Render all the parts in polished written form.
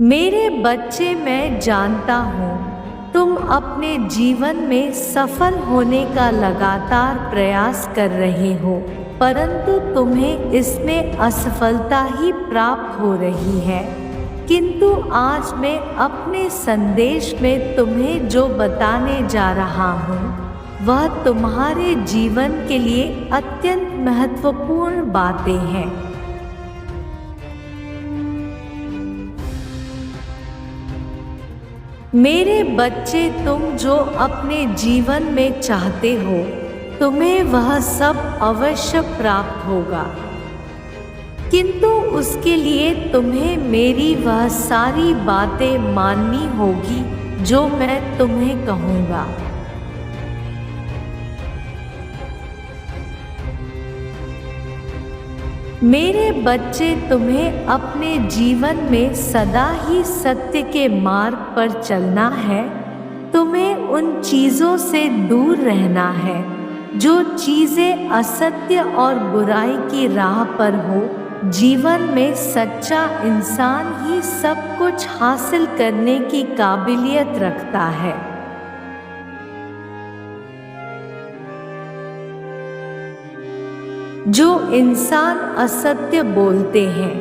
मेरे बच्चे, मैं जानता हूँ तुम अपने जीवन में सफल होने का लगातार प्रयास कर रहे हो, परंतु तुम्हें इसमें असफलता ही प्राप्त हो रही है। किंतु आज मैं अपने संदेश में तुम्हें जो बताने जा रहा हूँ वह तुम्हारे जीवन के लिए अत्यंत महत्वपूर्ण बातें हैं। मेरे बच्चे, तुम जो अपने जीवन में चाहते हो तुम्हें वह सब अवश्य प्राप्त होगा, किंतु उसके लिए तुम्हें मेरी वह सारी बातें माननी होगी जो मैं तुम्हें कहूँगा। मेरे बच्चे, तुम्हें अपने जीवन में सदा ही सत्य के मार्ग पर चलना है। तुम्हें उन चीज़ों से दूर रहना है जो चीज़ें असत्य और बुराई की राह पर हो। जीवन में सच्चा इंसान ही सब कुछ हासिल करने की काबिलियत रखता है। जो इंसान असत्य बोलते हैं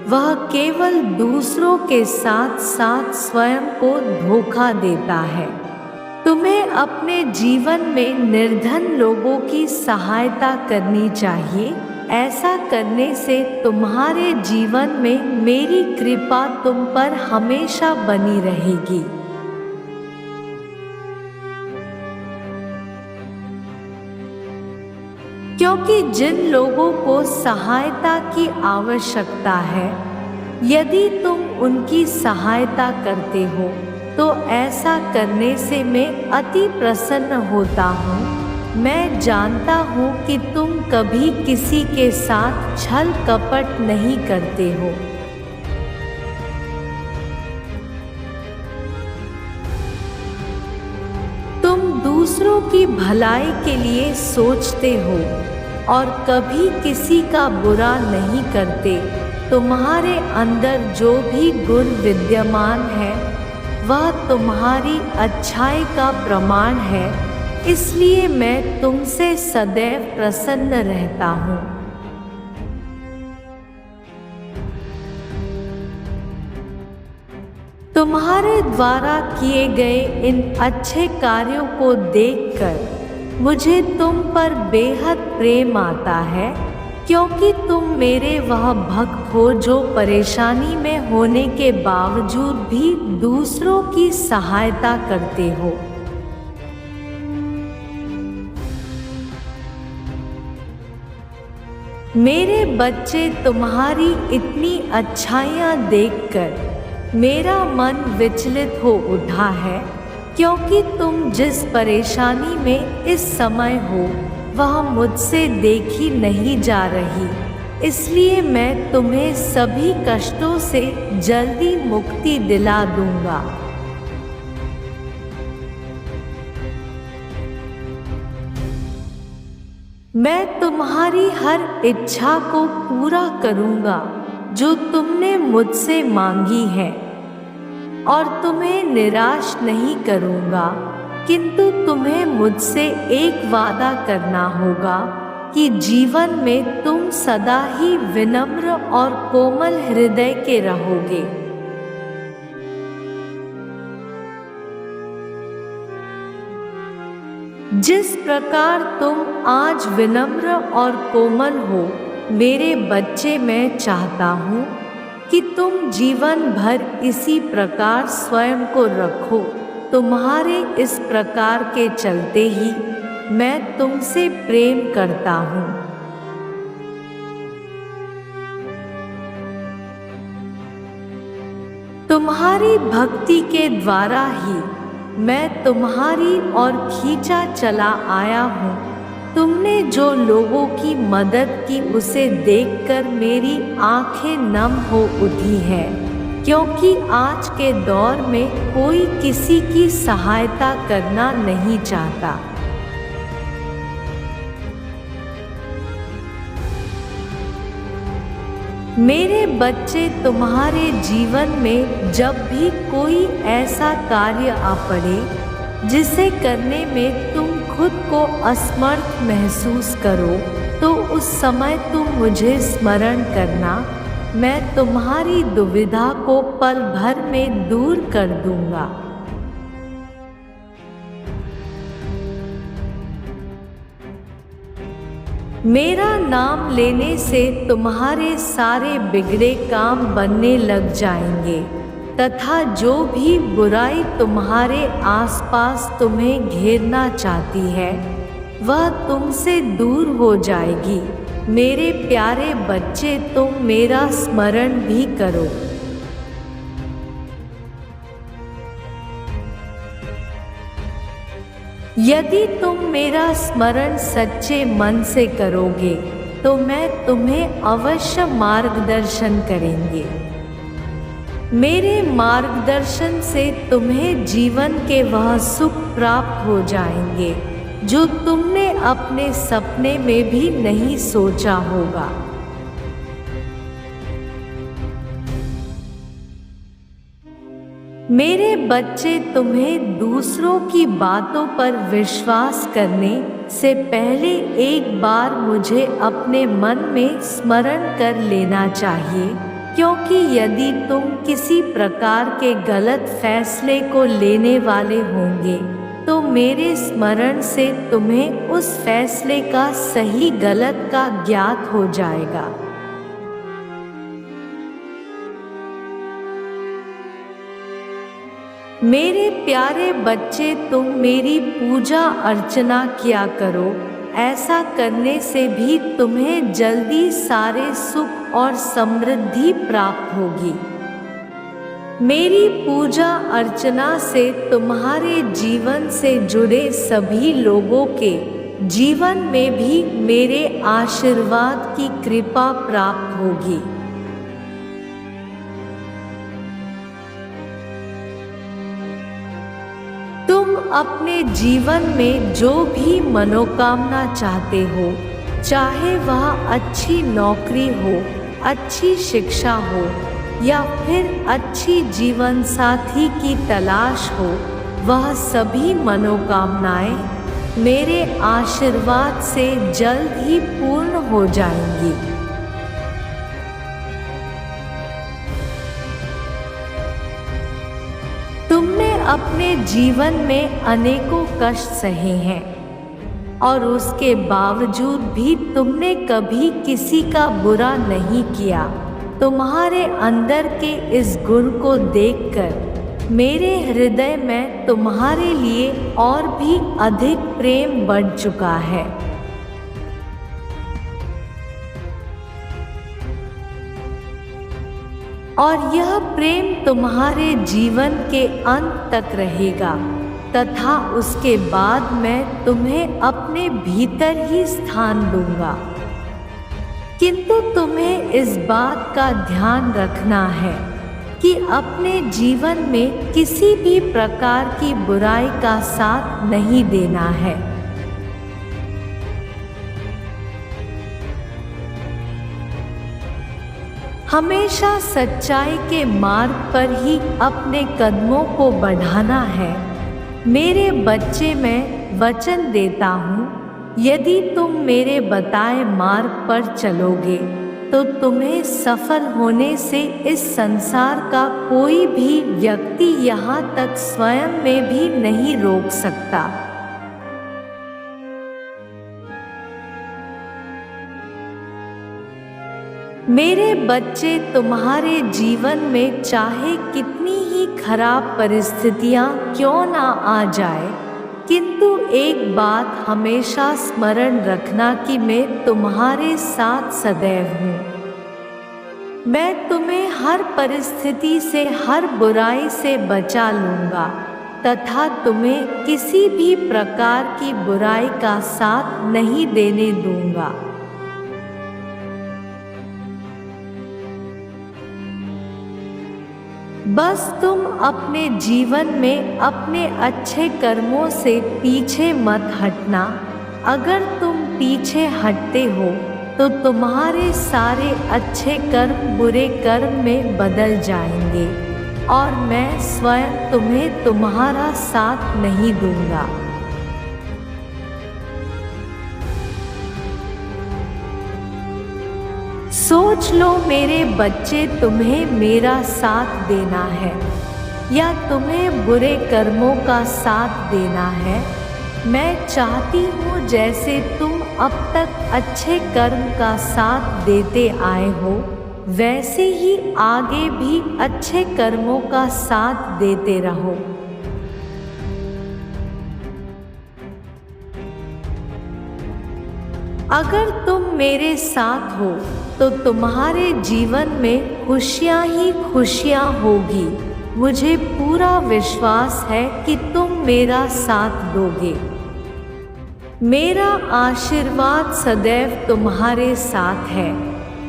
वह केवल दूसरों के साथ साथ स्वयं को धोखा देता है। तुम्हें अपने जीवन में निर्धन लोगों की सहायता करनी चाहिए। ऐसा करने से तुम्हारे जीवन में मेरी कृपा तुम पर हमेशा बनी रहेगी। क्योंकि जिन लोगों को सहायता की आवश्यकता है, यदि तुम उनकी सहायता करते हो तो ऐसा करने से मैं अति प्रसन्न होता हूँ। मैं जानता हूँ कि तुम कभी किसी के साथ छल कपट नहीं करते हो। तुम दूसरों की भलाई के लिए सोचते हो और कभी किसी का बुरा नहीं करते। तुम्हारे अंदर जो भी गुण विद्यमान है वह तुम्हारी अच्छाई का प्रमाण है, इसलिए मैं तुमसे सदैव प्रसन्न रहता हूँ। तुम्हारे द्वारा किए गए इन अच्छे कार्यों को देखकर मुझे तुम पर बेहद प्रेम आता है, क्योंकि तुम मेरे वह भक्त हो जो परेशानी में होने के बावजूद भी दूसरों की सहायता करते हो। मेरे बच्चे, तुम्हारी इतनी अच्छाइयाँ देखकर मेरा मन विचलित हो उठा है, क्योंकि तुम जिस परेशानी में इस समय हो वह मुझसे देखी नहीं जा रही, इसलिए मैं तुम्हें सभी कष्टों से जल्दी मुक्ति दिला दूंगा। मैं तुम्हारी हर इच्छा को पूरा करूंगा जो तुमने मुझसे मांगी है, और तुम्हें निराश नहीं करूंगा, किंतु तुम्हें मुझसे एक वादा करना होगा कि जीवन में तुम सदा ही विनम्र और कोमल हृदय के रहोगे। जिस प्रकार तुम आज विनम्र और कोमल हो मेरे बच्चे, मैं चाहता हूँ कि तुम जीवन भर इसी प्रकार स्वयं को रखो। तुम्हारे इस प्रकार के चलते ही मैं तुमसे प्रेम करता हूँ। तुम्हारी भक्ति के द्वारा ही मैं तुम्हारी ओर खींचा चला आया हूँ। तुमने जो लोगों की मदद की उसे देखकर मेरी आंखें नम हो उठी हैं, क्योंकि आज के दौर में कोई किसी की सहायता करना नहीं चाहता। मेरे बच्चे, तुम्हारे जीवन में जब भी कोई ऐसा कार्य आ पड़े जिसे करने में तुम खुद को असमर्थ महसूस करो, तो उस समय तुम मुझे स्मरण करना। मैं तुम्हारी दुविधा को पल भर में दूर कर दूंगा। मेरा नाम लेने से तुम्हारे सारे बिगड़े काम बनने लग जाएंगे, तथा जो भी बुराई तुम्हारे आसपास तुम्हें घेरना चाहती है वह तुमसे दूर हो जाएगी। मेरे प्यारे बच्चे, तुम मेरा स्मरण भी करो। यदि तुम मेरा स्मरण सच्चे मन से करोगे तो मैं तुम्हें अवश्य मार्गदर्शन करेंगे। मेरे मार्गदर्शन से तुम्हें जीवन के वह सुख प्राप्त हो जाएंगे जो तुमने अपने सपने में भी नहीं सोचा होगा। मेरे बच्चे, तुम्हें दूसरों की बातों पर विश्वास करने से पहले एक बार मुझे अपने मन में स्मरण कर लेना चाहिए, क्योंकि यदि तुम किसी प्रकार के गलत फैसले को लेने वाले होंगे तो मेरे स्मरण से तुम्हें उस फैसले का सही गलत का ज्ञात हो जाएगा। मेरे प्यारे बच्चे, तुम मेरी पूजा अर्चना किया करो। ऐसा करने से भी तुम्हें जल्दी सारे सुख और समृद्धि प्राप्त होगी। मेरी पूजा अर्चना से तुम्हारे जीवन से जुड़े सभी लोगों के जीवन में भी मेरे आशीर्वाद की कृपा प्राप्त होगी। तुम अपने जीवन में जो भी मनोकामना चाहते हो, चाहे वह अच्छी नौकरी हो, अच्छी शिक्षा हो या फिर अच्छी जीवन साथी की तलाश हो, वह सभी मनोकामनाएं मेरे आशीर्वाद से जल्द ही पूर्ण हो जाएंगी। तुमने अपने जीवन में अनेकों कष्ट सहे हैं और उसके बावजूद भी तुमने कभी किसी का बुरा नहीं किया। तुम्हारे अंदर के इस गुण को देखकर मेरे हृदय में तुम्हारे लिए और भी अधिक प्रेम बढ़ चुका है। और यह प्रेम तुम्हारे जीवन के अंत तक रहेगा, तथा उसके बाद मैं तुम्हें अपने भीतर ही स्थान दूंगा। किंतु तुम्हें इस बात का ध्यान रखना है कि अपने जीवन में किसी भी प्रकार की बुराई का साथ नहीं देना है। हमेशा सच्चाई के मार्ग पर ही अपने कदमों को बढ़ाना है। मेरे बच्चे, मैं वचन देता हूँ, यदि तुम मेरे बताए मार्ग पर चलोगे तो तुम्हें सफल होने से इस संसार का कोई भी व्यक्ति यहाँ तक स्वयं में भी नहीं रोक सकता। मेरे बच्चे, तुम्हारे जीवन में चाहे कितनी ही खराब परिस्थितियां क्यों ना आ जाए, किंतु एक बात हमेशा स्मरण रखना कि मैं तुम्हारे साथ सदैव हूँ। मैं तुम्हें हर परिस्थिति से, हर बुराई से बचा लूँगा तथा तुम्हें किसी भी प्रकार की बुराई का साथ नहीं देने दूँगा। बस तुम अपने जीवन में अपने अच्छे कर्मों से पीछे मत हटना। अगर तुम पीछे हटते हो तो तुम्हारे सारे अच्छे कर्म बुरे कर्म में बदल जाएंगे और मैं स्वयं तुम्हें तुम्हारा साथ नहीं दूंगा। सोच लो मेरे बच्चे, तुम्हें मेरा साथ देना है या तुम्हें बुरे कर्मों का साथ देना है। मैं चाहती हूँ जैसे तुम अब तक अच्छे कर्म का साथ देते आए हो, वैसे ही आगे भी अच्छे कर्मों का साथ देते रहो। अगर तुम मेरे साथ हो तो तुम्हारे जीवन में खुशियाँ ही खुशियाँ होगी। मुझे पूरा विश्वास है कि तुम मेरा साथ दोगे। मेरा आशीर्वाद सदैव तुम्हारे साथ है।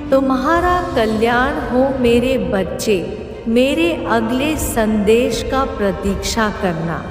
तुम्हारा कल्याण हो मेरे बच्चे। मेरे अगले संदेश का प्रतीक्षा करना।